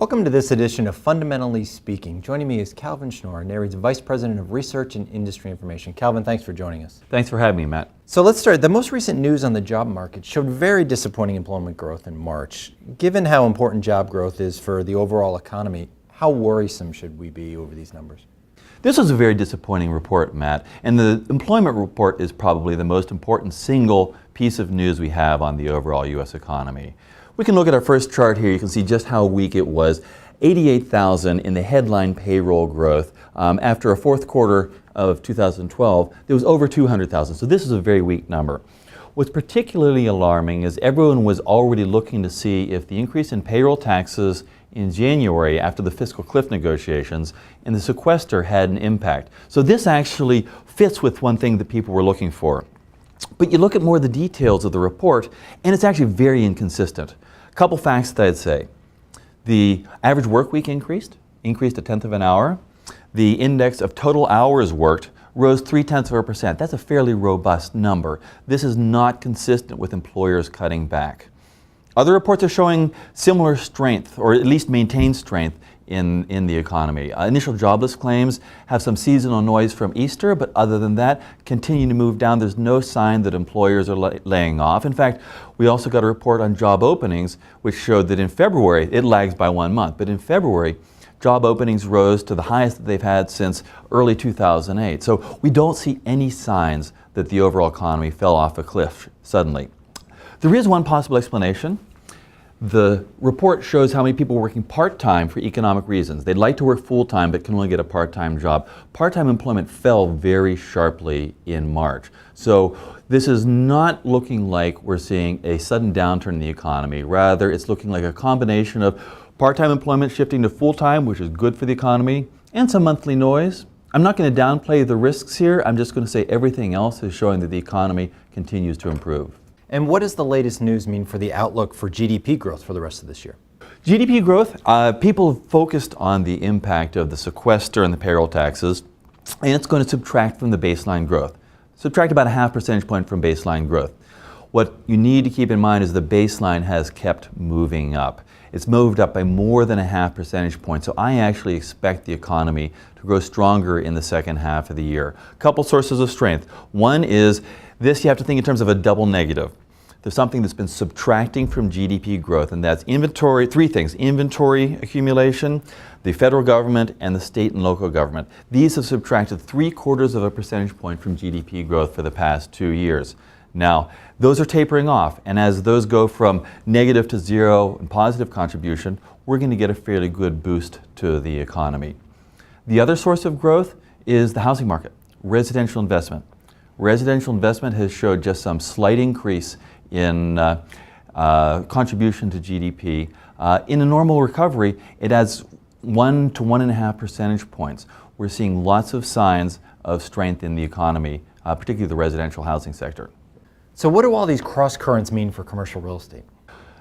Welcome to this edition of Fundamentally Speaking. Joining me is Calvin Schnure, NAREIT's Vice President of Research and Industry Information. Calvin, thanks for joining us. Thanks for having me, Matt. So let's start. The most recent news on the job market showed very disappointing employment growth in March. Given how important job growth is for the overall economy, how worrisome should we be over these numbers? This was a very disappointing report, Matt, and the employment report is probably the most important single piece of news we have on the overall U.S. economy. We can look at our first chart here. You can see just how weak it was. 88,000 in the headline payroll growth. After a fourth quarter of 2012, there was over 200,000. So this is a very weak number. What's particularly alarming is everyone was already looking to see if the increase in payroll taxes in January after the fiscal cliff negotiations and the sequester had an impact. So this actually fits with one thing that people were looking for. But you look at more of the details of the report, and it's actually very inconsistent. A couple facts that I'd say. The average work week increased a tenth of an hour. The index of total hours worked rose 0.3%. That's a fairly robust number. This is not consistent with employers cutting back. Other reports are showing similar strength, or at least maintained strength, in the economy. Initial jobless claims have some seasonal noise from Easter, but other than that, continue to move down. There's no sign that employers are laying off. In fact, we also got a report on job openings, which showed that in February, it lags by 1 month, but in February, job openings rose to the highest that they've had since early 2008. So we don't see any signs that the overall economy fell off a cliff suddenly. There is one possible explanation. The report shows how many people are working part-time for economic reasons. They'd like to work full-time but can only get a part-time job. Part-time employment fell very sharply in March. So this is not looking like we're seeing a sudden downturn in the economy. Rather, it's looking like a combination of part-time employment shifting to full-time, which is good for the economy, and some monthly noise. I'm not going to downplay the risks here. I'm just going to say everything else is showing that the economy continues to improve. And what does the latest news mean for the outlook for GDP growth for the rest of this year? GDP growth, people focused on the impact of the sequester and the payroll taxes, and it's going to subtract from the baseline growth. Subtract about a 0.5 percentage point from baseline growth. What you need to keep in mind is the baseline has kept moving up. It's moved up by more than a 0.5 percentage point, so I actually expect the economy to grow stronger in the second half of the year. A couple sources of strength. One is this, you have to think in terms of a double negative. There's something that's been subtracting from GDP growth, and that's inventory, three things: inventory accumulation, the federal government, and the state and local government. These have subtracted 0.75 percentage point from GDP growth for the past 2 years. Now, those are tapering off, and as those go from negative to zero and positive contribution, we're going to get a fairly good boost to the economy. The other source of growth is the housing market, residential investment. Residential investment has showed just some slight increase in contribution to GDP. In a normal recovery, it adds 1 to 1.5 percentage points. We're seeing lots of signs of strength in the economy, particularly the residential housing sector. So what do all these cross currents mean for commercial real estate?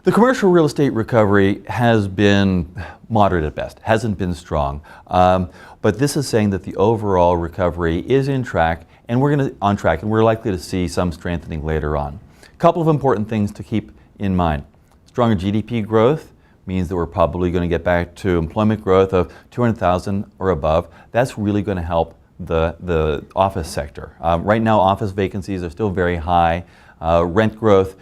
The commercial real estate recovery has been moderate at best, hasn't been strong. But this is saying that the overall recovery is on track, and we're likely to see some strengthening later on. A couple of important things to keep in mind. Stronger GDP growth means that we're probably going to get back to employment growth of 200,000 or above. That's really going to help the office sector. Right now, office vacancies are still very high. Rent growth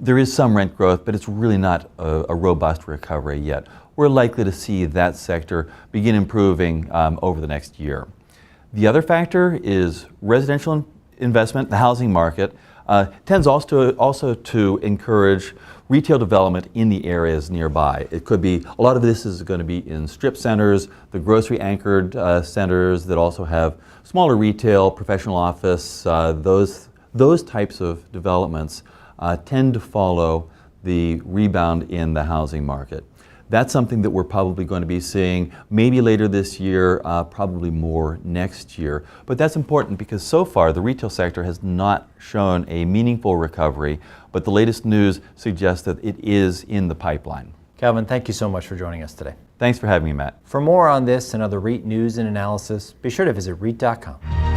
there is some rent growth, but it's really not a robust recovery yet. We're likely to see that sector begin improving over the next year. The other factor is residential investment. The housing market tends also to encourage retail development in the areas nearby. It could be, a lot of this is going to be in strip centers, the grocery anchored centers that also have smaller retail, professional office, those types of developments tend to follow the rebound in the housing market. That's something that we're probably going to be seeing maybe later this year, probably more next year. But that's important because so far the retail sector has not shown a meaningful recovery, but the latest news suggests that it is in the pipeline. Calvin, thank you so much for joining us today. Thanks for having me, Matt. For more on this and other REIT news and analysis, be sure to visit REIT.com.